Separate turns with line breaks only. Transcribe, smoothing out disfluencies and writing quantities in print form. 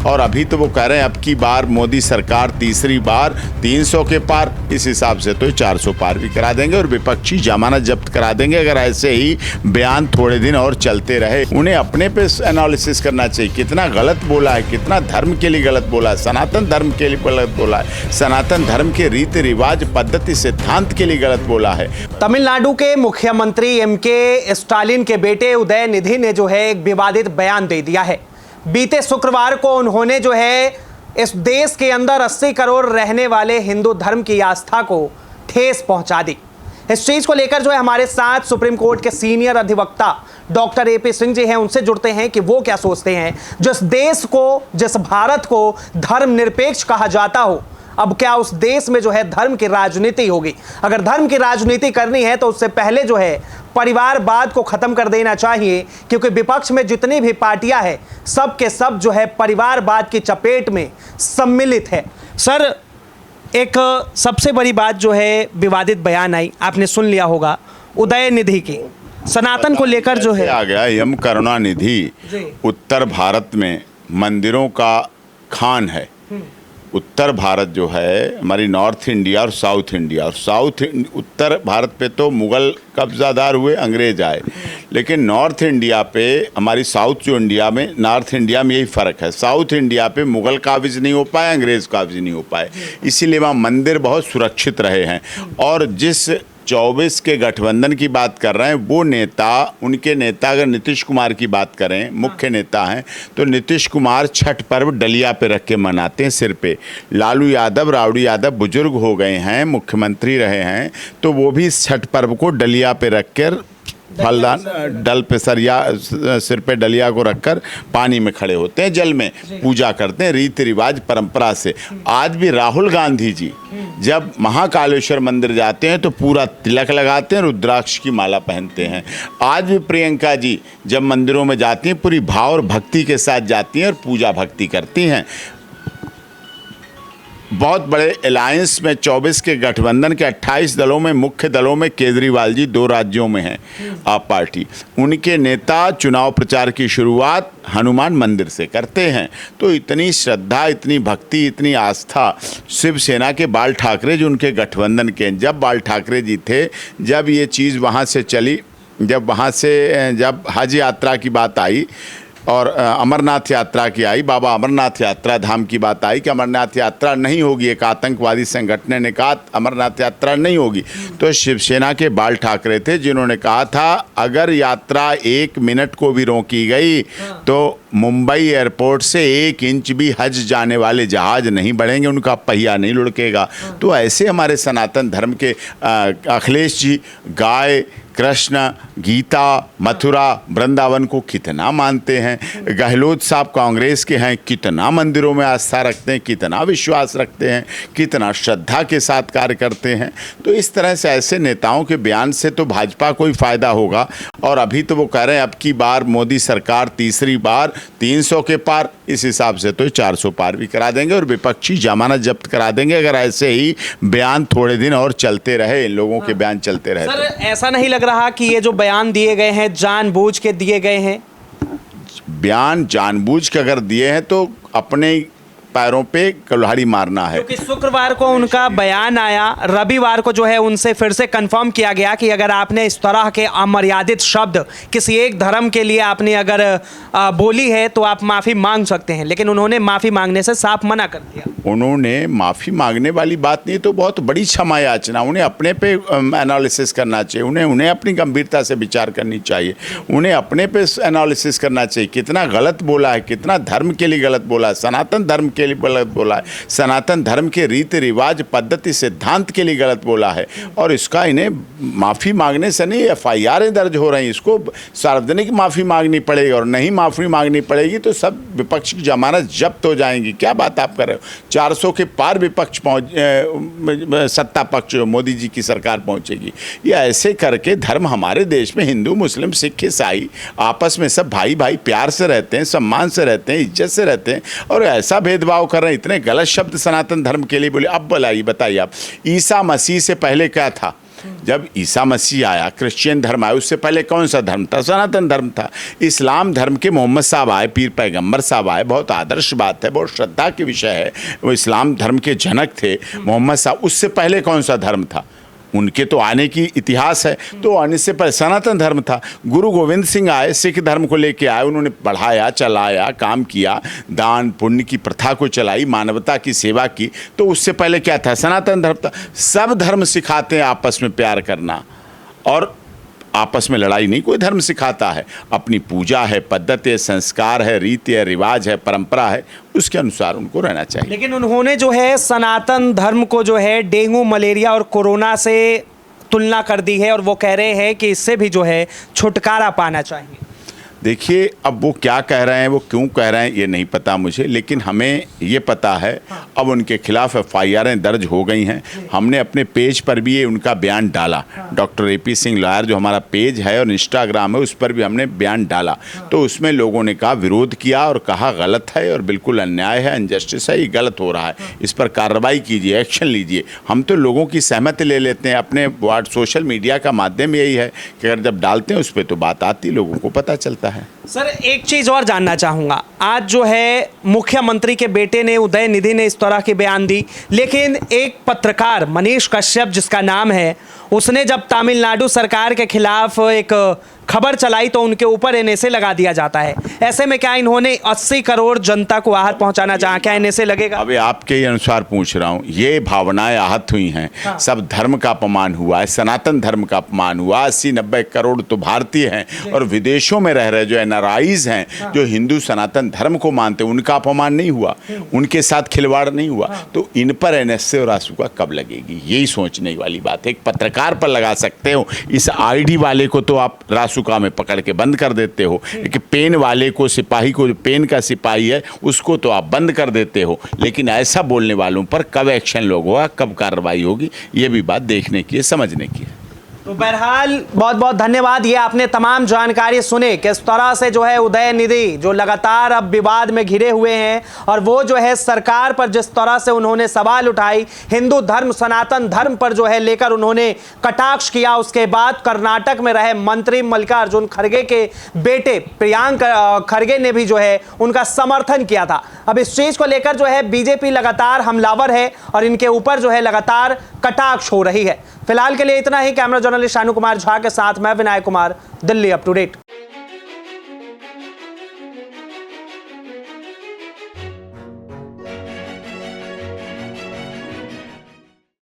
और अभी तो वो कह रहे हैं अब की बार मोदी सरकार तीसरी बार 300 के पार, इस हिसाब से तो 400 पार भी करा देंगे और विपक्षी जमानत जब्त करा देंगे अगर ऐसे ही बयान थोड़े दिन और चलते रहे। उन्हें अपने पे एनालिसिस करना चाहिए, कितना गलत बोला है, कितना धर्म के लिए गलत बोला है, सनातन धर्म के लिए गलत बोला है, सनातन धर्म के रीति रिवाज पद्धति सिद्धांत के लिए गलत बोला है।
तमिलनाडु के मुख्यमंत्री एमके स्टालिन के बेटे उदयनिधि ने जो है एक विवादित बयान दे दिया है। बीते शुक्रवार को उन्होंने जो है इस देश के अंदर 80 करोड़ रहने वाले हिंदू धर्म की आस्था को ठेस पहुंचा दी। इस चीज को लेकर जो है हमारे साथ सुप्रीम कोर्ट के सीनियर अधिवक्ता डॉक्टर एपी सिंह जी हैं, उनसे जुड़ते हैं कि वो क्या सोचते हैं। जिस देश को, जिस भारत को धर्मनिरपेक्ष कहा जाता हो, अब क्या उस देश में जो है धर्म की राजनीति होगी? अगर धर्म की राजनीति करनी है तो उससे पहले जो है परिवारवाद को खत्म कर देना चाहिए, क्योंकि विपक्ष में जितनी भी पार्टियां हैं सब के सब जो है परिवारवाद की चपेट में सम्मिलित है। सर, एक सबसे बड़ी बात जो है विवादित बयान आई, आपने सुन लिया होगा, उदयनिधि की सनातन को लेकर जो है
आ गया यम करुणानिधि उत्तर भारत में मंदिरों का खान है। उत्तर भारत जो है हमारी नॉर्थ इंडिया और साउथ इंडिया, और उत्तर भारत पे तो मुगल कब्जादार हुए, अंग्रेज आए, लेकिन नॉर्थ इंडिया पे हमारी साउथ जो इंडिया में, नॉर्थ इंडिया में यही फ़र्क है। साउथ इंडिया पे मुगल काबिज नहीं हो पाए, अंग्रेज़ काबिज नहीं हो पाए, इसीलिए वहाँ मंदिर बहुत सुरक्षित रहे हैं। और जिस 24 के गठबंधन की बात कर रहे हैं वो नेता, उनके नेता अगर नीतीश कुमार की बात करें, मुख्य नेता हैं, तो नीतीश कुमार छठ पर्व डलिया पे रख के मनाते हैं सिर पे। लालू यादव, राबड़ी यादव बुजुर्ग हो गए हैं, मुख्यमंत्री रहे हैं, तो वो भी इस छठ पर्व को डलिया पे रख कर फलदान डल पे सरिया सिर पे डलिया को रखकर पानी में खड़े होते हैं, जल में पूजा करते हैं, रीति रिवाज परंपरा से। आज भी राहुल गांधी जी जब महाकालेश्वर मंदिर जाते हैं तो पूरा तिलक लगाते हैं, रुद्राक्ष की माला पहनते हैं। आज भी प्रियंका जी जब मंदिरों में जाती हैं पूरी भाव और भक्ति के साथ जाती हैं और पूजा भक्ति करती हैं। बहुत बड़े अलायंस में 24 के गठबंधन के 28 दलों में, मुख्य दलों में केजरीवाल जी 2 राज्यों में हैं आप पार्टी, उनके नेता चुनाव प्रचार की शुरुआत हनुमान मंदिर से करते हैं। तो इतनी श्रद्धा, इतनी भक्ति, इतनी आस्था शिवसेना के बाल ठाकरे जो उनके गठबंधन के, जब बाल ठाकरे जी थे, जब ये चीज़ वहाँ से चली, जब हज यात्रा की बात आई और अमरनाथ यात्रा की आई, बाबा अमरनाथ यात्रा धाम की बात आई कि अमरनाथ यात्रा नहीं होगी, एक आतंकवादी संगठन ने कहा अमरनाथ यात्रा नहीं होगी, तो शिवसेना के बाल ठाकरे थे जिन्होंने कहा था अगर यात्रा 1 मिनट को भी रोकी गई तो मुंबई एयरपोर्ट से 1 इंच भी हज जाने वाले जहाज नहीं बढ़ेंगे, उनका पहिया नहीं लुढ़केगा। तो ऐसे हमारे सनातन धर्म के अखिलेश जी गाय, कृष्ण, गीता, मथुरा, वृंदावन को कितना मानते हैं। गहलोत साहब कांग्रेस के हैं, कितना मंदिरों में आस्था रखते हैं, कितना विश्वास रखते हैं, कितना श्रद्धा के साथ कार्य करते हैं। तो इस तरह से ऐसे नेताओं के बयान से तो भाजपा को ही फायदा होगा। और अभी तो वो कह रहे हैं अब की बार मोदी सरकार तीसरी बार 300 के पार, इस हिसाब से तो 400 पार भी करा देंगे और विपक्षी जमानत जब्त करा देंगे अगर ऐसे ही बयान थोड़े दिन और चलते रहे, इन लोगों के बयान चलते रहे।
सर, ऐसा नहीं लग रहा कि ये जो बयान दिए गए हैं जानबूझ के दिए गए हैं?
बयान जानबूझ के अगर दिए हैं तो अपने पैरों पे कुल्हाड़ी मारना है।
क्योंकि शुक्रवार को उनका बयान आया, रविवार को जो है उनसे फिर से कंफर्म किया गया कि अगर आपने इस तरह के अमर्यादित शब्द किसी एक धर्म के लिए आपने अगर बोली है तो आप माफ़ी मांग सकते हैं, लेकिन उन्होंने माफ़ी मांगने से साफ मना कर दिया।
उन्होंने माफ़ी मांगने वाली बात नहीं, तो बहुत बड़ी क्षमा याचना, उन्हें अपने पे एनालिसिस करना चाहिए, उन्हें अपनी गंभीरता से विचार करनी चाहिए, उन्हें अपने पे एनालिसिस करना चाहिए कितना गलत बोला है, कितना धर्म के लिए गलत बोला है, सनातन धर्म के लिए गलत बोला है, सनातन धर्म के रीति रिवाज पद्धति सिद्धांत के लिए गलत बोला है। और इसका इन्हें माफ़ी मांगने से नहीं, FIR दर्ज हो रही, इसको सार्वजनिक माफ़ी मांगनी पड़ेगी, और नहीं माफ़ी मांगनी पड़ेगी तो सब विपक्ष की जमानत जब्त हो जाएंगी। क्या बात आप कर रहे हो? 400 के पार विपक्ष सत्ता पक्ष मोदी जी की सरकार पहुंचेगी। ये ऐसे करके धर्म हमारे देश में हिंदू, मुस्लिम, सिख, ईसाई आपस में सब भाई भाई प्यार से रहते हैं, सम्मान से रहते हैं, इज्जत से रहते हैं, और ऐसा भेदभाव कर रहे हैं। इतने गलत शब्द सनातन धर्म के लिए बोले। अब बताइए आप, ईसा मसीह से पहले क्या था? जब ईसा मसीह आया, क्रिश्चियन धर्म आया, उससे पहले कौन सा धर्म था? सनातन धर्म था। इस्लाम धर्म के मोहम्मद साहब आए, पीर पैगंबर साहब आए, बहुत आदर्श बात है, बहुत श्रद्धा के विषय है। वो इस्लाम धर्म के जनक थे मोहम्मद साहब। उससे पहले कौन सा धर्म था? उनके तो आने की इतिहास है, तो आने से पहले सनातन धर्म था। गुरु गोविंद सिंह आए, सिख धर्म को लेके आए, उन्होंने बढ़ाया, चलाया, काम किया, दान पुण्य की प्रथा को चलाई, मानवता की सेवा की। तो उससे पहले क्या था? सनातन धर्म था। सब धर्म सिखाते हैं आपस में प्यार करना, और आपस में लड़ाई नहीं कोई धर्म सिखाता है। अपनी पूजा है, पद्धति है, संस्कार है, रीति है, रिवाज है, परंपरा है, उसके अनुसार उनको रहना चाहिए।
लेकिन उन्होंने जो है सनातन धर्म को जो है डेंगू, मलेरिया और कोरोना से तुलना कर दी है, और वो कह रहे हैं कि इससे भी जो है छुटकारा पाना चाहिए।
देखिए, अब वो क्या कह रहे हैं, वो क्यों कह रहे हैं, ये नहीं पता मुझे, लेकिन हमें ये पता है अब उनके खिलाफ एफआईआरें दर्ज हो गई हैं। हमने अपने पेज पर भी ये उनका बयान डाला। डॉक्टर AP सिंह लॉयर जो हमारा पेज है और इंस्टाग्राम है, उस पर भी हमने बयान डाला। तो उसमें लोगों ने कहा, विरोध किया और कहा गलत है और बिल्कुल अन्याय है, अनजस्टिस है, ये गलत हो रहा है, इस पर कार्रवाई कीजिए, एक्शन लीजिए। हम तो लोगों की सहमति ले लेते हैं। अपने सोशल मीडिया का माध्यम यही है कि अगर जब डालते हैं उस पर तो बात आती, लोगों को पता चलता है।
सर, एक चीज और जानना चाहूंगा। आज जो है मुख्यमंत्री के बेटे ने, उदयनिधि ने, इस तरह के बयान दी, लेकिन एक पत्रकार मनीष कश्यप जिसका नाम है, उसने जब तमिलनाडु सरकार के खिलाफ एक खबर चलाई तो उनके ऊपर NSA लगा दिया जाता है। ऐसे में क्या इन्होंने 80 करोड़ जनता को आहत पहुंचाना चाहा? क्या NSA लगेगा?
अबे आपके ही अनुसार पूछ रहा हूँ। ये भावनाएं आहत हुई हैं।
हाँ।
सब धर्म का अपमान हुआ है, सनातन धर्म का अपमान हुआ। 80-90 करोड़ तो भारतीय हैं, और विदेशों में रह रहे जो NRIs हैं,
हाँ।
जो हिंदू सनातन धर्म को मानते हैं, उनका अपमान नहीं हुआ, उनके साथ खिलवाड़ नहीं हुआ।
हाँ।
तो इन पर NSA और रासुका कब लगेगी, यही सोचने वाली बात है। एक पत्रकार पर लगा सकते हो, इस ID वाले को तो आप रासुका में पकड़ के बंद कर देते हो, लेकिन पेन वाले को, सिपाही को, जो पेन का सिपाही है, उसको तो आप बंद कर देते हो। लेकिन ऐसा बोलने वालों पर कब एक्शन होगा, कब कार्रवाई होगी, ये भी बात देखने की है, समझने की है।
तो बहरहाल बहुत बहुत धन्यवाद। ये आपने तमाम जानकारी सुने किस तरह से जो है उदयनिधि जो लगातार अब विवाद में घिरे हुए हैं, और वो जो है सरकार पर जिस तरह से उन्होंने सवाल उठाई, हिंदू धर्म, सनातन धर्म पर जो है लेकर उन्होंने कटाक्ष किया। उसके बाद कर्नाटक में रहे मंत्री मल्लिकार्जुन खड़गे के बेटे प्रियांक खड़गे ने भी जो है उनका समर्थन किया था। अब इस चीज को लेकर जो है बीजेपी लगातार हमलावर है और इनके ऊपर जो है लगातार कटाक्ष हो रही है। फिलहाल के लिए इतना ही। कैमरा जर्नलिस्ट शानू कुमार झा के साथ मैं Vinayak Kumar, Delhi up to date.